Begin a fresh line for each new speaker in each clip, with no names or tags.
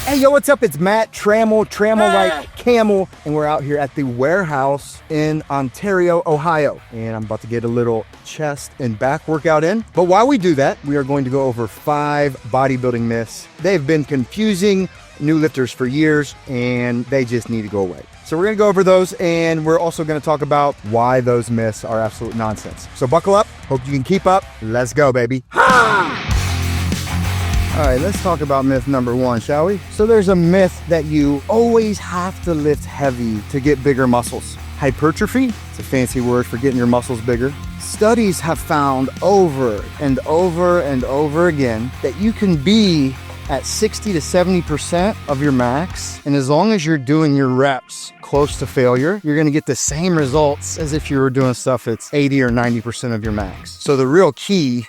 Hey, yo, what's up? It's Matt Trammell like Camel, and we're out here at the warehouse in Ontario, Ohio. And I'm about to get a little chest and back workout in. But while we do that, we are going to go over 5 bodybuilding myths. They've been confusing new lifters for years, and they just need to go away. So we're gonna go over those, and we're also gonna talk about why those myths are absolute nonsense. So buckle up, hope you can keep up. Let's go, baby. All right, let's talk about myth number 1, shall we? So there's a myth that you always have to lift heavy to get bigger muscles. Hypertrophy, it's a fancy word for getting your muscles bigger. Studies have found over and over and over again that you can be at 60 to 70% of your max, and as long as you're doing your reps close to failure, you're gonna get the same results as if you were doing stuff that's 80 or 90% of your max. So the real key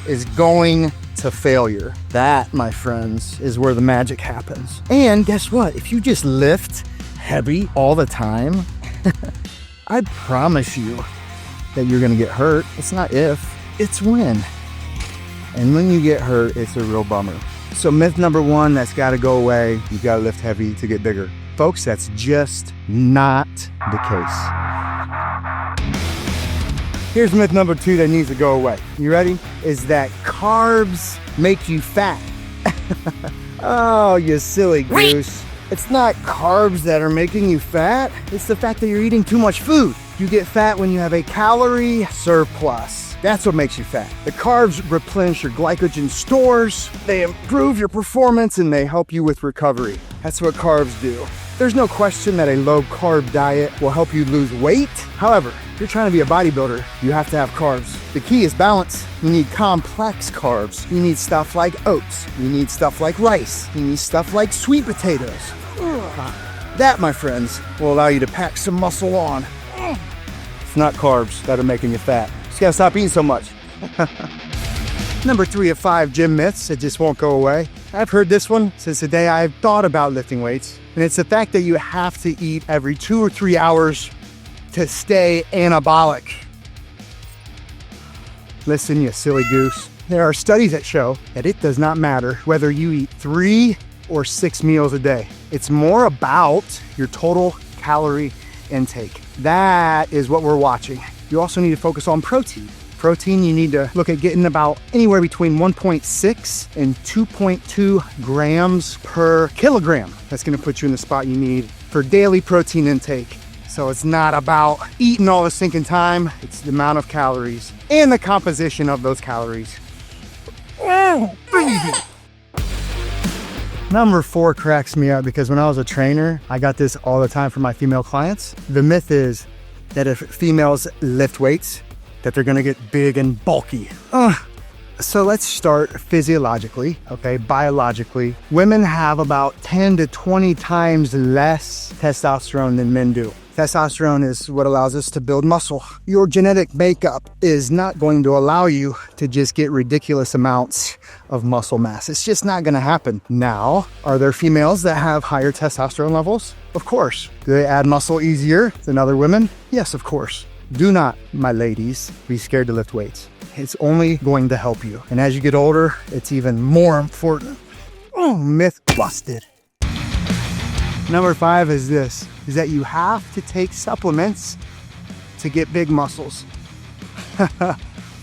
is going to failure. That, my friends, is where the magic happens. And guess what? If you just lift heavy all the time, I promise you that you're gonna get hurt. It's not if, it's when. And when you get hurt, it's a real bummer. So myth number 1, that's gotta go away. You gotta lift heavy to get bigger. Folks, that's just not the case. Here's myth number 2 that needs to go away. You ready? Is that carbs make you fat. Oh, you silly goose. It's not carbs that are making you fat. It's the fact that you're eating too much food. You get fat when you have a calorie surplus. That's what makes you fat. The carbs replenish your glycogen stores, they improve your performance, and they help you with recovery. That's what carbs do. There's no question that a low-carb diet will help you lose weight. However, if you're trying to be a bodybuilder, you have to have carbs. The key is balance. You need complex carbs. You need stuff like oats. You need stuff like rice. You need stuff like sweet potatoes. That, my friends, will allow you to pack some muscle on. It's not carbs that are making you fat. You just gotta stop eating so much. Number 3 of 5 gym myths that just won't go away. I've heard this one since the day I've thought about lifting weights. And it's the fact that you have to eat every 2 or 3 hours to stay anabolic. Listen, you silly goose. There are studies that show that it does not matter whether you eat 3 or 6 meals a day. It's more about your total calorie intake. That is what we're watching. You also need to focus on protein. Protein, you need to look at getting about anywhere between 1.6 and 2.2 grams per kilogram. That's gonna put you in the spot you need for daily protein intake. So it's not about eating all the stinking time, it's the amount of calories and the composition of those calories. Oh, baby. Number 4 cracks me up because when I was a trainer, I got this all the time from my female clients. The myth is that if females lift weights, that they're gonna get big and bulky. So let's start physiologically, okay, biologically. Women have about 10 to 20 times less testosterone than men do. Testosterone is what allows us to build muscle. Your genetic makeup is not going to allow you to just get ridiculous amounts of muscle mass. It's just not gonna happen. Now, are there females that have higher testosterone levels? Of course. Do they add muscle easier than other women? Yes, of course. Do not, my ladies, be scared to lift weights. It's only going to help you. And as you get older, it's even more important. Oh, myth busted. Number 5 is this, is that you have to take supplements to get big muscles.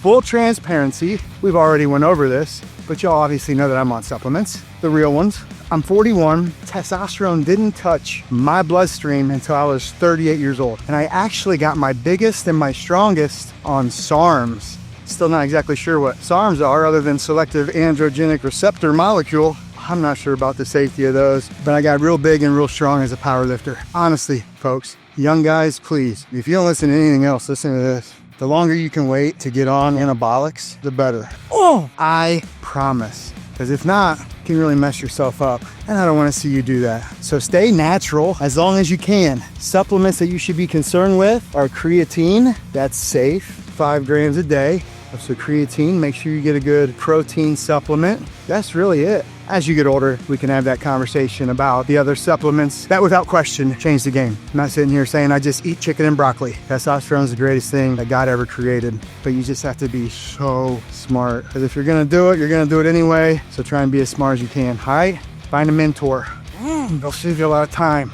Full transparency, we've already went over this, but y'all obviously know that I'm on supplements, the real ones. I'm 41, testosterone didn't touch my bloodstream until I was 38 years old. And I actually got my biggest and my strongest on SARMs. Still not exactly sure what SARMs are other than selective androgenic receptor molecule. I'm not sure about the safety of those, but I got real big and real strong as a power lifter. Honestly, folks, young guys, please, if you don't listen to anything else, listen to this. The longer you can wait to get on anabolics, the better. Oh, I promise. Because if not, you can really mess yourself up. And I don't want to see you do that. So stay natural as long as you can. Supplements that you should be concerned with are creatine. That's safe, 5 grams a day. So creatine, make sure you get a good protein supplement. That's really it. As you get older, we can have that conversation about the other supplements that without question change the game. I'm not sitting here saying I just eat chicken and broccoli. Testosterone is the greatest thing that God ever created, but you just have to be so smart. Because if you're gonna do it, you're gonna do it anyway. So try and be as smart as you can, all right? Find a mentor. They'll save you a lot of time.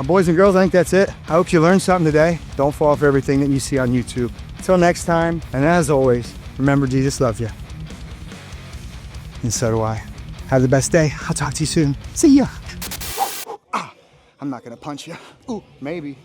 Boys and girls, I think that's it. I hope you learned something today. Don't fall for everything that you see on YouTube. Until next time, and as always, remember Jesus loves you. And so do I. Have the best day. I'll talk to you soon. See ya. I'm not gonna punch you. Ooh, maybe.